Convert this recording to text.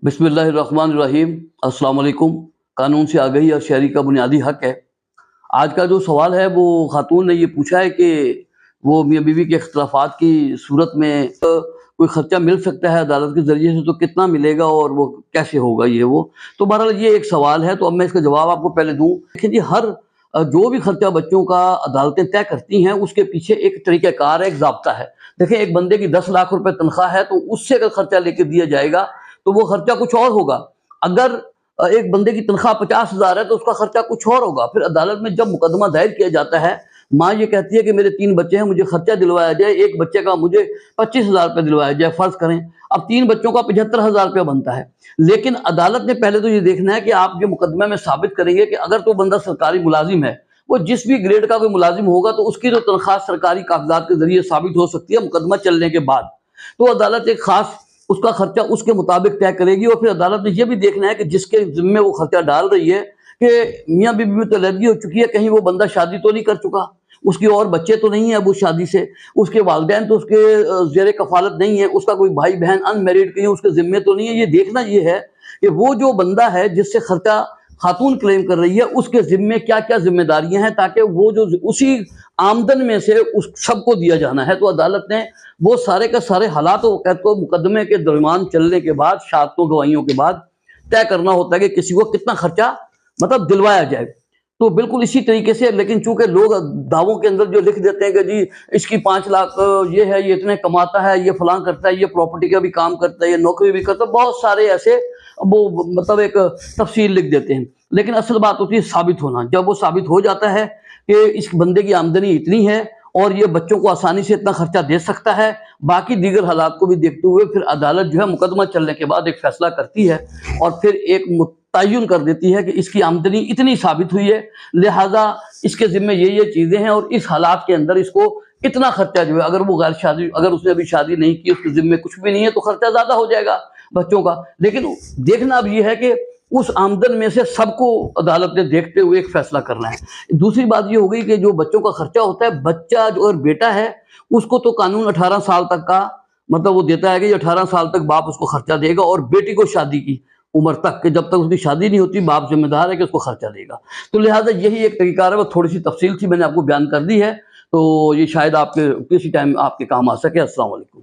बिस्मिल्लाहिर्रहमानिर्रहीम। अस्सलाम वालेकुम। कानून से आगाही और शहरी का बुनियादी हक है। आज का जो सवाल है वो खातून ने ये पूछा है कि वो मियाँ बीवी के इख्तिलाफ़ात की सूरत में कोई ख़र्चा मिल सकता है अदालत के ज़रिए से, तो कितना मिलेगा और वो कैसे होगा ये वो। तो बहरहाल ये एक सवाल है, तो अब मैं इसका जवाब आपको पहले दूँ। देखिए जी, हर जो भी ख़र्चा बच्चों का अदालतें तय करती हैं उसके पीछे एक तरीक़ाकार है, एक ज़ाब्ता है। देखिए, एक बंदे की 10 लाख रुपए तनख्वाह है, तो उससे अगर ख़र्चा लेके दिया जाएगा तो वो खर्चा कुछ और होगा। अगर एक बंदे की तनख्वाह 50,000 है तो उसका खर्चा कुछ और होगा। फिर अदालत में जब मुकदमा दायर किया जाता है, माँ ये कहती है कि मेरे 3 बच्चे हैं, मुझे खर्चा दिलवाया जाए, एक बच्चे का मुझे 25,000 रुपये दिलवाया जाए, फ़र्ज़ करें। अब 3 बच्चों का 75,000 रुपया बनता है। लेकिन अदालत ने पहले तो ये देखना है कि आप जो मुकदमे में साबित करेंगे कि अगर तो बंदा सरकारी मुलाजिम है, वो जिस भी ग्रेड का कोई मुलाजिम होगा तो उसकी जो तनख्वाह सरकारी कागज़ात के ज़रिए साबित हो सकती है मुकदमा चलने के बाद। तो अदालत एक ख़ास उसका खर्चा उसके मुताबिक तय करेगी। और फिर अदालत ने यह भी देखना है कि जिसके जिम्मे वो खर्चा डाल रही है कि मियाँ बीवी में तो अलहदगी हो चुकी है, कहीं वो बंदा शादी तो नहीं कर चुका, उसकी और बच्चे तो नहीं है अब उस शादी से, उसके वालिदैन तो उसके ज़ेरे कफालत नहीं है, उसका कोई भाई बहन अनमैरिड कहीं उसके जिम्मे तो नहीं है। ये देखना ये है कि वो जो बंदा है जिससे खर्चा खातून क्लेम कर रही है उसके जिम्मे क्या क्या जिम्मेदारियां हैं, ताकि वो जो उसी आमदन में से उस सबको दिया जाना है। तो अदालत ने वो सारे का सारे हालात को मुकदमे के दरमियान चलने के बाद, शहादतों गवाहियों के बाद तय करना होता है कि किसी को कितना खर्चा मतलब दिलवाया जाए। तो बिल्कुल इसी तरीके से, लेकिन चूंकि लोग दावों के अंदर जो लिख देते हैं कि जी इसकी 5 लाख ये है, ये इतने कमाता है, ये फलां करता है, ये प्रॉपर्टी का भी काम करता है, ये नौकरी भी करता है, बहुत सारे ऐसे वो मतलब एक तफसील लिख देते हैं। लेकिन असल बात होती है साबित होना। जब वो साबित हो जाता है कि इस बंदे की आमदनी इतनी है और ये बच्चों को आसानी से इतना खर्चा दे सकता है, बाकी दीगर हालात को भी देखते हुए फिर अदालत जो है मुकदमा चलने के बाद एक फैसला करती है और फिर एक मुतय्यन कर देती है कि इसकी आमदनी इतनी साबित हुई है, लिहाजा इसके जिम्मे ये चीजें हैं और इस हालात के अंदर इसको इतना खर्चा जो है, अगर वो गैर शादी, अगर उसने अभी शादी नहीं की, उसके जिम्मे कुछ भी नहीं है, तो खर्चा ज्यादा हो जाएगा बच्चों का। लेकिन देखना अब ये है कि उस आमदन में से सबको अदालत ने देखते हुए एक फैसला करना है। दूसरी बात ये हो गई कि जो बच्चों का खर्चा होता है, बच्चा जो अगर बेटा है उसको तो कानून 18 साल तक का मतलब वो देता है कि 18 साल तक बाप उसको खर्चा देगा, और बेटी को शादी की उम्र तक के जब तक उसकी शादी नहीं होती बाप जिम्मेदार है कि उसको खर्चा देगा। तो लिहाजा यही एक तरीका है। वो थोड़ी सी तफसील थी, मैंने आपको बयान कर दी है, तो ये शायद आपके किसी टाइम आपके काम आ सके। अस्सलाम वालेकुम।